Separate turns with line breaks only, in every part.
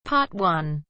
Part 1.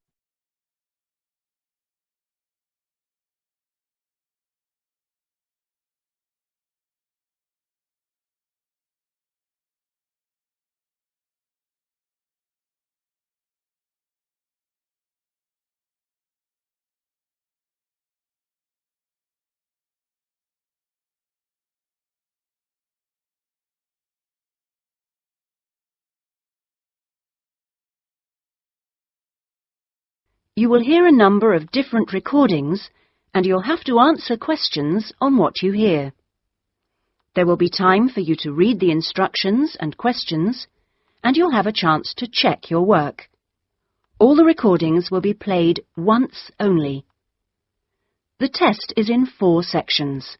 You will hear a number of different recordings, and you'll have to answer questions on what you hear. There will be time for you to read the instructions and questions, and you'll have a chance to check your work. All the recordings will be played once only. The test is in 4 sections.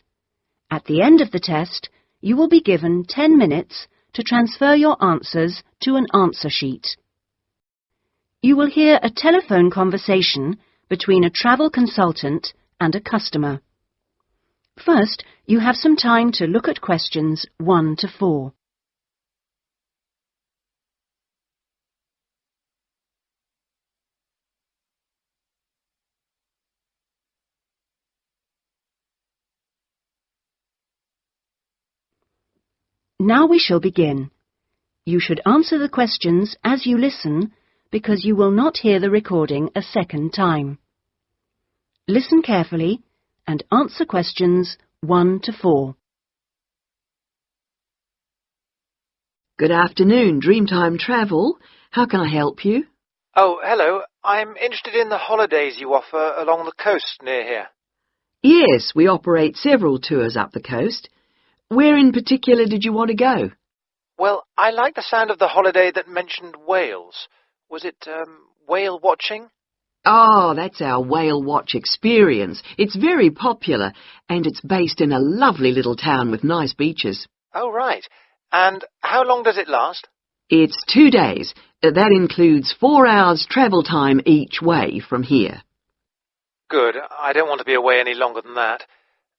At the end of the test, you will be given 10 minutes to transfer your answers to an answer sheet. You will hear a telephone conversation between a travel consultant and a customer. First, you have some time to look at questions 1 to 4. Now we shall begin. You should answer the questions as you listen, because you will not hear the recording a second time. Listen carefully and answer questions 1 to 4.
Good afternoon, Dreamtime Travel. How can I help you?
Oh, hello. I'm interested in the holidays you offer along the coast near here.
Yes, we operate several tours up the coast. Where in particular did you want to go?
Well, I like the sound of the holiday that mentioned whales. Was it whale watching?
Oh, that's our Whale Watch experience. It's very popular, and it's based in a lovely little town with nice beaches.
Oh, right. And how long does it last?
It's 2 days. That includes 4 hours travel time each way from here.
Good. I don't want to be away any longer than that.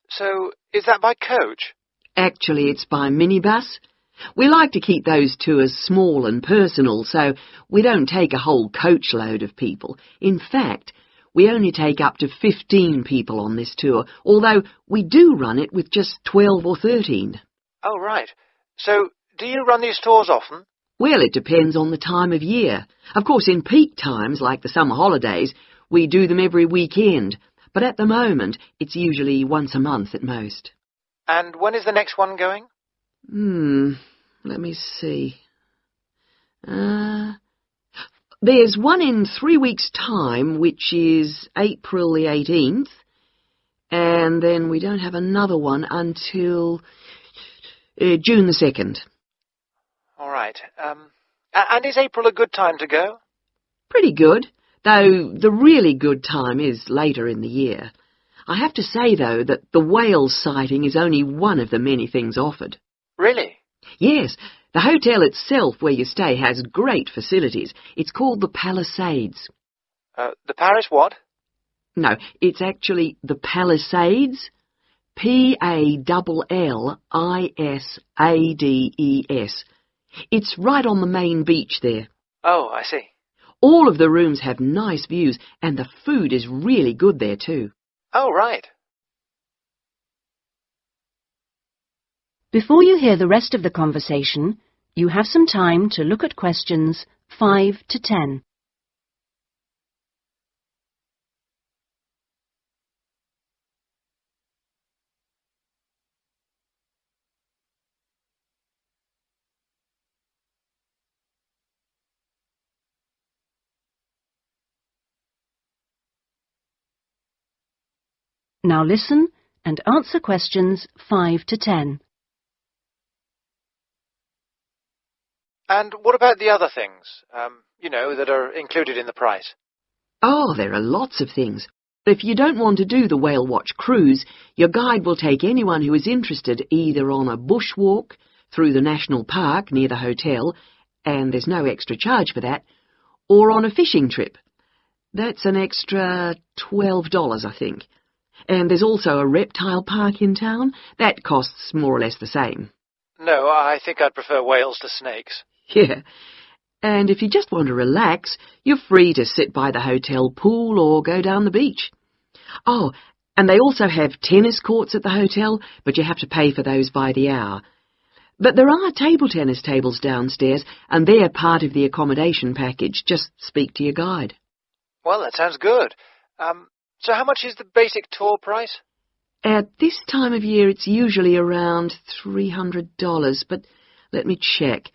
So, is that by coach?
Actually, it's by minibus. We like to keep those tours small and personal, so we don't take a whole coachload of people. In fact, we only take up to 15 people on this tour, although we do run it with just 12 or 13.
Oh, right. So, do you run these tours often?
Well, it depends on the time of year. Of course, in peak times, like the summer holidays, we do them every weekend, but at the moment, it's usually once a month at most.
And when is the next one going?
Let me see. There's one in 3 weeks' time, which is April the 18th, and then we don't have another one until June the 2nd.
All right. And is April a good time to go?
Pretty good, though the really good time is later in the year. I have to say, though, that the whale sighting is only one of the many things offered.
Really?
Yes, the hotel itself where you stay has great facilities. It's called the Palisades.
The Paris what?
No, it's actually the Palisades. Pallissades. It's right on the main beach there.
Oh, I see.
All of the rooms have nice views, and the food is really good there too.
Oh, right.
Before you hear the rest of the conversation, you have some time to look at questions 5 to 10. Now listen and answer questions 5 to 10.
And what about the other things, that are included in the price?
Oh, there are lots of things. If you don't want to do the Whale Watch cruise, your guide will take anyone who is interested either on a bushwalk through the national park near the hotel, and there's no extra charge for that, or on a fishing trip. That's an extra $12, I think. And there's also a reptile park in town. That costs more or less the same.
No, I think I'd prefer whales to snakes.
Yeah. And if you just want to relax, you're free to sit by the hotel pool or go down the beach. Oh, and they also have tennis courts at the hotel, but you have to pay for those by the hour. But there are table tennis tables downstairs, and they're part of the accommodation package. Just speak to your guide.
Well, that sounds good. So how much is the basic tour price?
At this time of year, it's usually around $300, but let me check.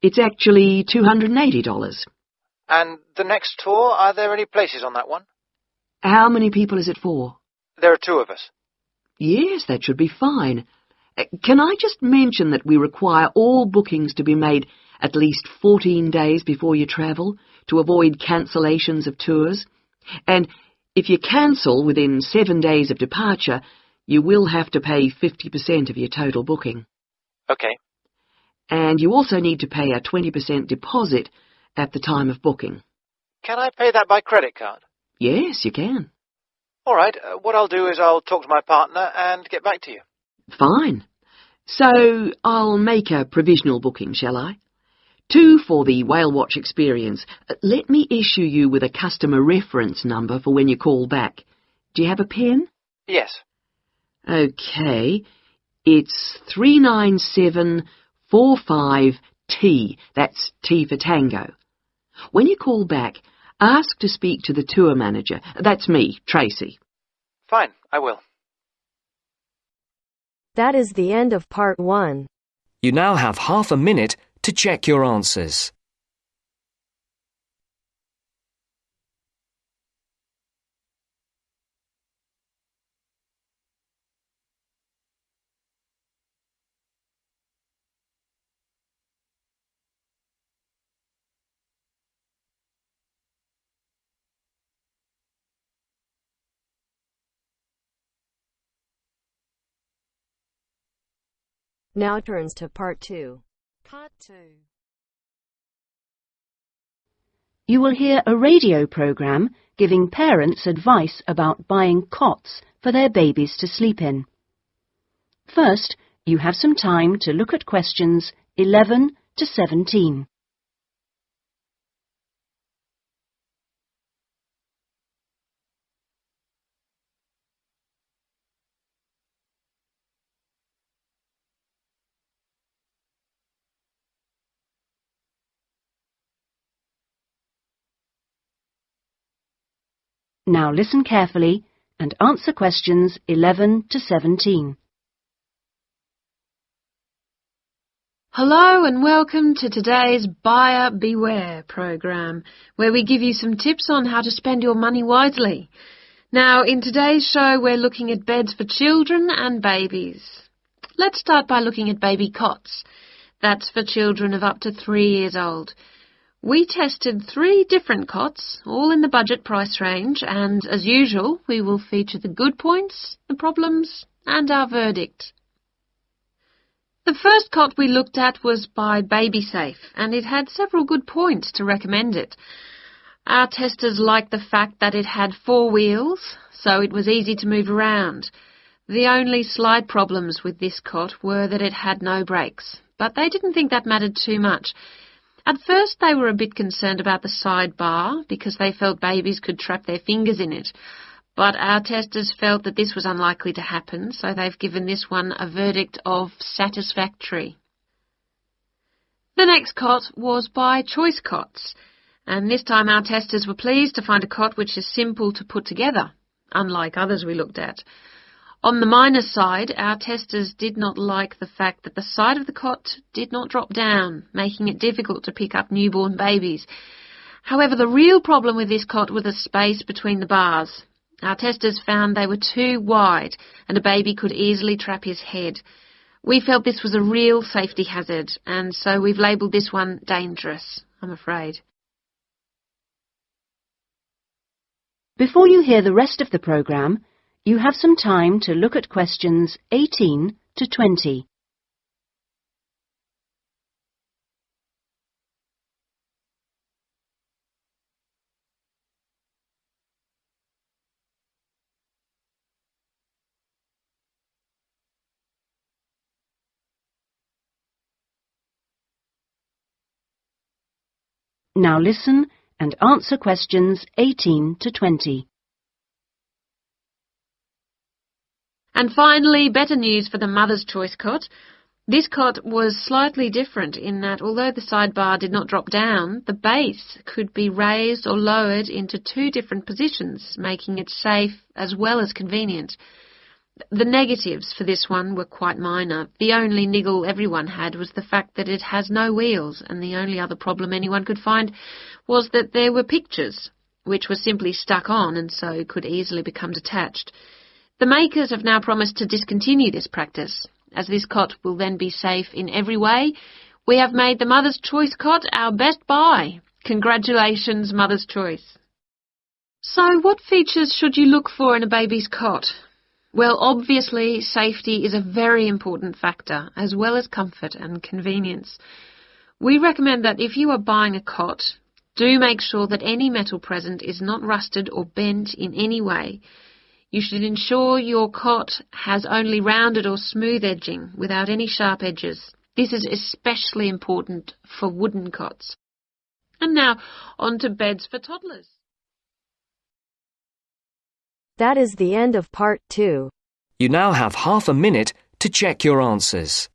It's actually $280.
And the next tour, are there any places on that one?
How many people is it for?
There are 2 of us.
Yes, that should be fine. Can I just mention that we require all bookings to be made at least 14 days before you travel to avoid cancellations of tours? And if you cancel within 7 days of departure, you will have to pay 50% of your total booking.
Okay.
And you also need to pay a 20% deposit at the time of booking.
Can I pay that by credit card?
Yes, you can.
All right. What I'll do is I'll talk to my partner and get back to you.
Fine. So I'll make a provisional booking, shall I? 2 for the whale watch experience. Let me issue you with a customer reference number for when you call back. Do you have a pen?
Yes.
Okay. It's 39745T. That's T for Tango. When you call back, ask to speak to the tour manager. That's me, Tracy.
Fine, I will.
That is the end of part 1.
You now have half a minute to check your answers.
Now turns to part 2. Part 2.
You will hear a radio program giving parents advice about buying cots for their babies to sleep in. First, you have some time to look at questions 11 to 17. Now listen carefully and answer questions 11 to 17.
Hello and welcome to today's Buyer Beware program, where we give you some tips on how to spend your money wisely. Now, in today's show, we're looking at beds for children and babies. Let's start by looking at baby cots. That's for children of up to 3 years old. We tested 3 different cots, all in the budget price range, and as usual, we will feature the good points, the problems, and our verdict. The first cot we looked at was by BabySafe, and it had several good points to recommend it. Our testers liked the fact that it had 4 wheels, so it was easy to move around. The only slight problems with this cot were that it had no brakes, but they didn't think that mattered too much. At first they were a bit concerned about the side bar because they felt babies could trap their fingers in it. But our testers felt that this was unlikely to happen, so they've given this one a verdict of satisfactory. The next cot was by Choice Cots, and this time our testers were pleased to find a cot which is simple to put together, unlike others we looked at. On the minus side, our testers did not like the fact that the side of the cot did not drop down, making it difficult to pick up newborn babies. However, the real problem with this cot was the space between the bars. Our testers found they were too wide and a baby could easily trap his head. We felt this was a real safety hazard, and so we've labelled this one dangerous, I'm afraid.
Before you hear the rest of the programme, you have some time to look at questions 18 to 20. Now listen and answer questions 18 to 20.
And finally, better news for the Mother's Choice cot. This cot was slightly different in that although the sidebar did not drop down, the base could be raised or lowered into 2 different positions, making it safe as well as convenient. The negatives for this one were quite minor. The only niggle everyone had was the fact that it has no wheels, and the only other problem anyone could find was that there were pictures, which were simply stuck on and so could easily become detached. The makers have now promised to discontinue this practice. As this cot will then be safe in every way, we have made the Mother's Choice cot our best buy. Congratulations, Mother's Choice. So what features should you look for in a baby's cot? Well, obviously, safety is a very important factor, as well as comfort and convenience. We recommend that if you are buying a cot, do make sure that any metal present is not rusted or bent in any way. You should ensure your cot has only rounded or smooth edging without any sharp edges. This is especially important for wooden cots. And now, on to beds for toddlers.
That is the end of part 2.
You now have half a minute to check your answers.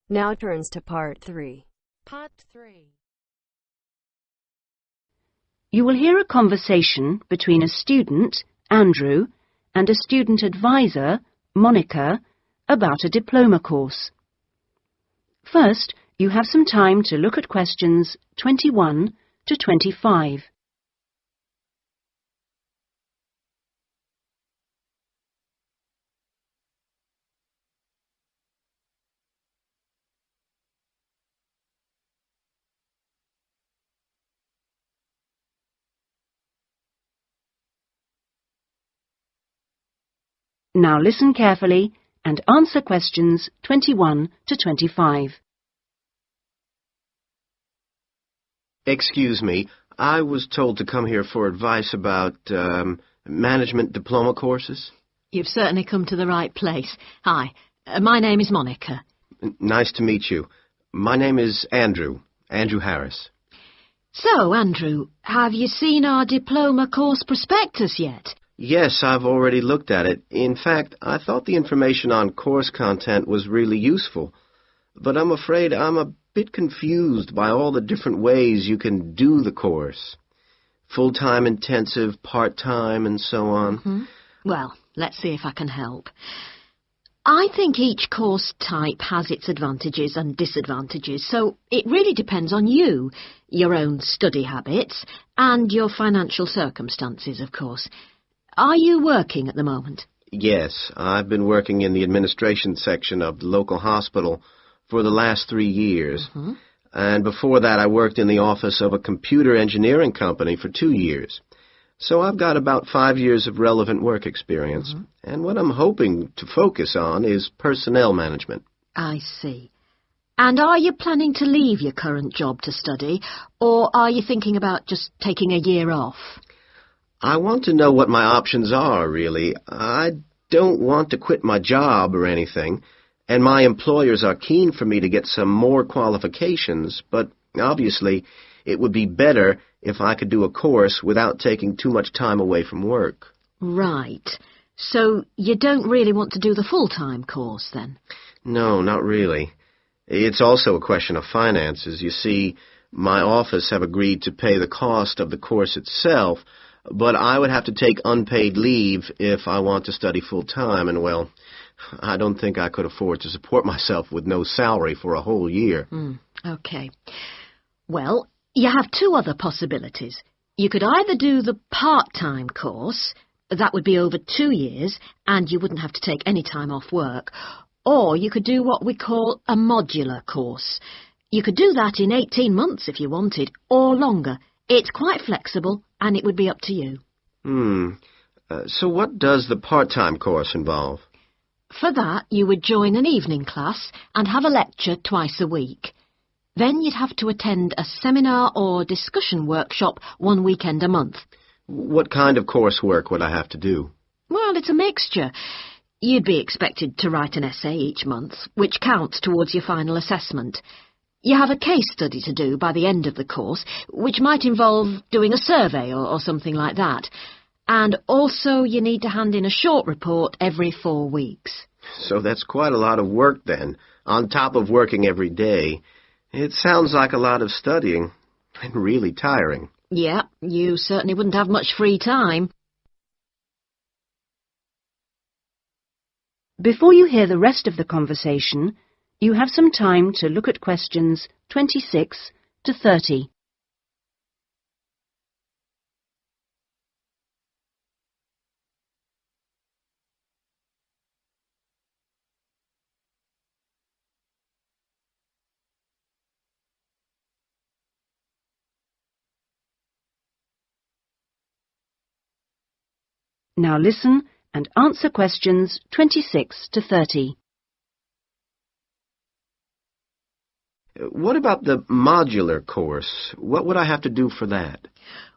Now turns to part 3. Part 3.
You will hear a conversation between a student, Andrew, and a student advisor, Monica, about a diploma course. First, you have some time to look at questions 21 to 25. Now listen carefully and answer questions 21 to 25.
Excuse me, I was told to come here for advice about management diploma courses.
You've certainly come to the right place. Hi, my name is Monica.
Nice to meet you. My name is Andrew Harris.
So, Andrew, have you seen our diploma course prospectus yet?
Yes, I've already looked at it. In fact, I thought the information on course content was really useful. But I'm afraid I'm a bit confused by all the different ways you can do the course. Full-time intensive, part-time, and so on.
Mm-hmm. Well, let's see if I can help. I think each course type has its advantages and disadvantages, so it really depends on you, your own study habits, and your financial circumstances, of course. Are you working at the moment?
Yes, I've been working in the administration section of the local hospital for the last 3 years.
Mm-hmm.
And before that, I worked in the office of a computer engineering company for 2 years. So I've got about 5 years of relevant work experience.
Mm-hmm.
And what I'm hoping to focus on is personnel management.
I see. And are you planning to leave your current job to study, or are you thinking about just taking a year off?
I want to know what my options are, really. I don't want to quit my job or anything, and my employers are keen for me to get some more qualifications, but obviously it would be better if I could do a course without taking too much time away from work.
Right. So you don't really want to do the full-time course, then?
No, not really. It's also a question of finances. You see, my office have agreed to pay the cost of the course itself, but I would have to take unpaid leave if I want to study full-time, and, well, I don't think I could afford to support myself with no salary for a whole year.
Okay. Well, you have 2 other possibilities. You could either do the part-time course, that would be over 2 years, and you wouldn't have to take any time off work, Or you could do what we call a modular course. You could do that in 18 months if you wanted, or longer. It's quite flexible, and it would be up to you.
So what does the part-time course involve?
For that, you would join an evening class and have a lecture twice a week. Then you'd have to attend a seminar or discussion workshop one weekend a month.
What kind of coursework would I have to do?
Well, it's a mixture. You'd be expected to write an essay each month, which counts towards your final assessment. You have a case study to do by the end of the course, which might involve doing a survey or something like that. And also you need to hand in a short report every 4 weeks.
So that's quite a lot of work then, on top of working every day. It sounds like a lot of studying, and really tiring.
Yeah, you certainly wouldn't have much free time.
Before you hear the rest of the conversation, you have some time to look at questions 26 to 30. Now listen and answer questions 26 to 30.
What about the modular course? What would I have to do for that?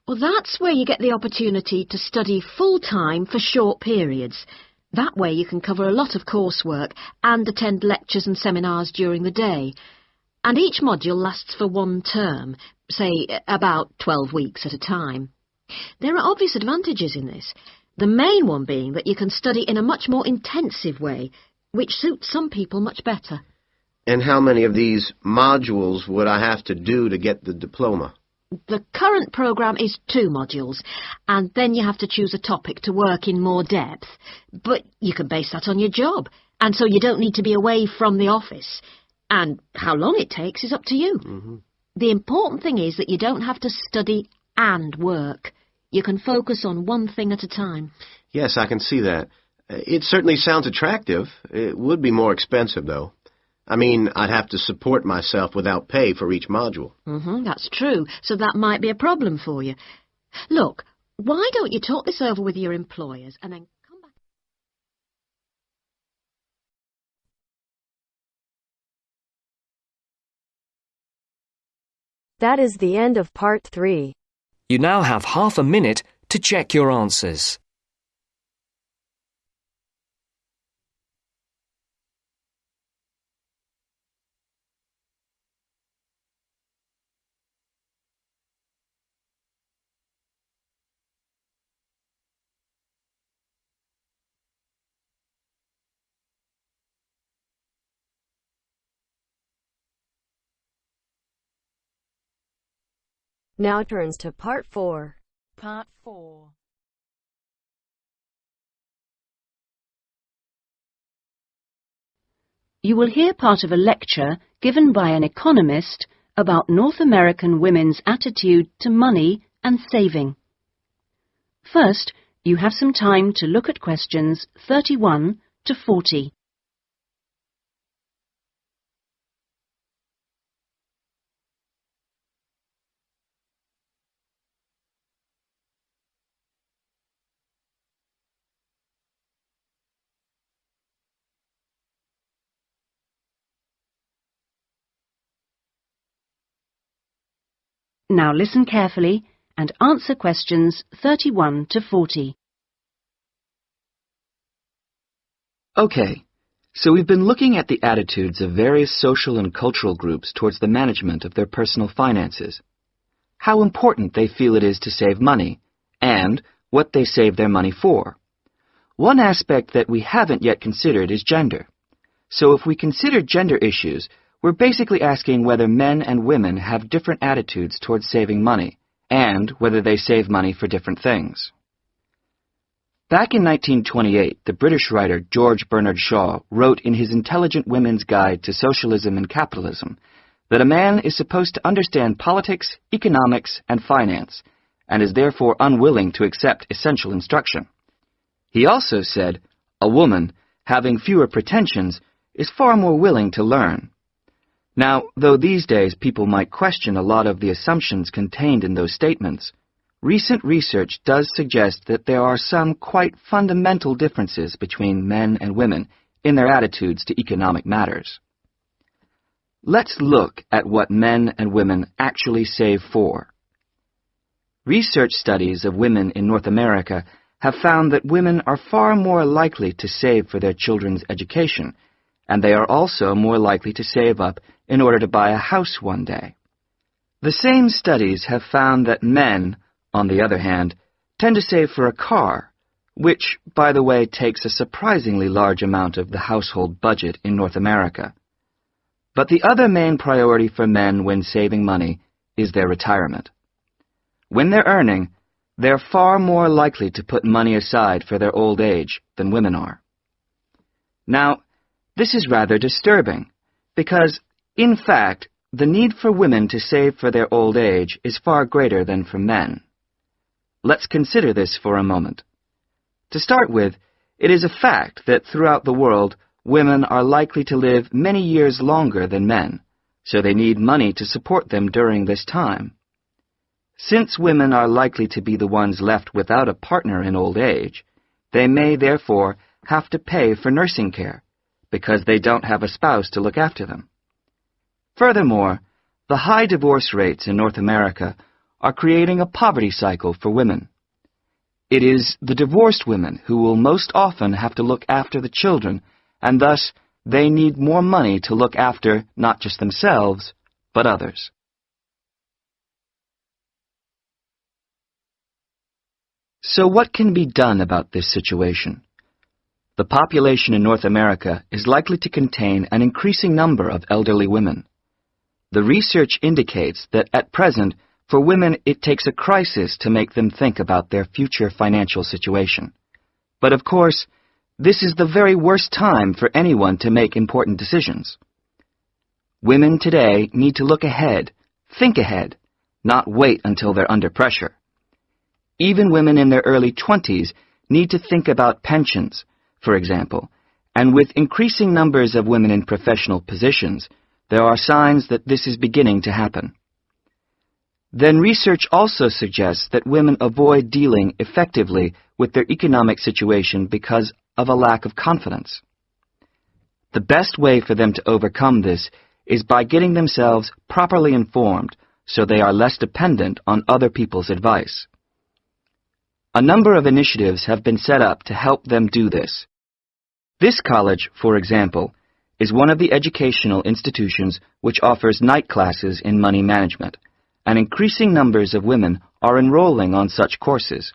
Well, that's where you get the opportunity to study full-time for short periods. That way you can cover a lot of coursework and attend lectures and seminars during the day. And each module lasts for 1 term, say about 12 weeks at a time. There are obvious advantages in this. The main one being that you can study in a much more intensive way, which suits some people much better.
And how many of these modules would I have to do to get the diploma?
The current programme is 2 modules, and then you have to choose a topic to work in more depth. But you can base that on your job, and so you don't need to be away from the office. And how long it takes is up to you. The important thing is that you don't have to study and work. You can focus on one thing at a time.
Yes, I can see that. It certainly sounds attractive. It would be more expensive, though. I mean, I'd have to support myself without pay for each module.
That's true, so that might be a problem for you. Look, why don't you talk this over with your employers and then come back?
That is the end of part 3.
You now have half a minute to check your answers.
Now turns to part 4.
Part 4.
You will hear part of a lecture given by an economist about North American women's attitude to money and saving. First, you have some time to look at questions 31 to 40. Now listen carefully and answer questions 31 to 40.
Okay, so we've been looking at the attitudes of various social and cultural groups towards the management of their personal finances, how important they feel it is to save money, and what they save their money for. One aspect that we haven't yet considered is gender. So if we consider gender issues, we're basically asking whether men and women have different attitudes towards saving money, and whether they save money for different things. Back in 1928, the British writer George Bernard Shaw wrote in his Intelligent Women's Guide to Socialism and Capitalism that a man is supposed to understand politics, economics, and finance, and is therefore unwilling to accept essential instruction. He also said, a woman, having fewer pretensions, is far more willing to learn. Now, though these days people might question a lot of the assumptions contained in those statements, recent research does suggest that there are some quite fundamental differences between men and women in their attitudes to economic matters. Let's look at what men and women actually save for. Research studies of women in North America have found that women are far more likely to save for their children's education, and they are also more likely to save up in order to buy a house one day. The same studies have found that men, on the other hand, tend to save for a car, which, by the way, takes a surprisingly large amount of the household budget in North America. But the other main priority for men when saving money is their retirement. When they're earning, they're far more likely to put money aside for their old age than women are. Now, this is rather disturbing, because, in fact, the need for women to save for their old age is far greater than for men. Let's consider this for a moment. To start with, it is a fact that throughout the world, women are likely to live many years longer than men, so they need money to support them during this time. Since women are likely to be the ones left without a partner in old age, they may therefore have to pay for nursing care, because they don't have a spouse to look after them. Furthermore, the high divorce rates in North America are creating a poverty cycle for women. It is the divorced women who will most often have to look after the children, and thus they need more money to look after not just themselves, but others. So what can be done about this situation? The population in North America is likely to contain an increasing number of elderly women. The research indicates that at present, for women, it takes a crisis to make them think about their future financial situation. But of course, this is the very worst time for anyone to make important decisions. Women today need to look ahead, think ahead, not wait until they're under pressure. Even women in their early 20s need to think about pensions, for example, and with increasing numbers of women in professional positions, there are signs that this is beginning to happen. Then research also suggests that women avoid dealing effectively with their economic situation because of a lack of confidence. The best way for them to overcome this is by getting themselves properly informed so they are less dependent on other people's advice. A number of initiatives have been set up to help them do this. This college, for example, is one of the educational institutions which offers night classes in money management, and increasing numbers of women are enrolling on such courses.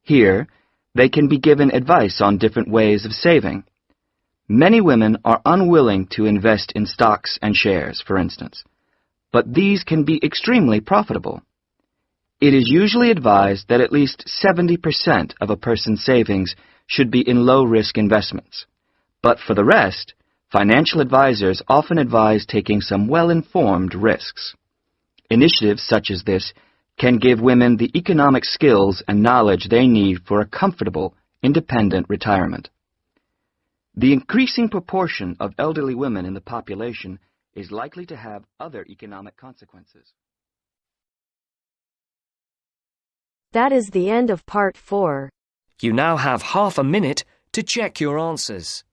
Here, they can be given advice on different ways of saving. Many women are unwilling to invest in stocks and shares, for instance, but these can be extremely profitable. It is usually advised that at least 70% of a person's savings should be in low-risk investments. But for the rest, financial advisors often advise taking some well-informed risks. Initiatives such as this can give women the economic skills and knowledge they need for a comfortable, independent retirement. The increasing proportion of elderly women in the population is likely to have other economic consequences.
That is the end of part 4.
You now have half a minute to check your answers.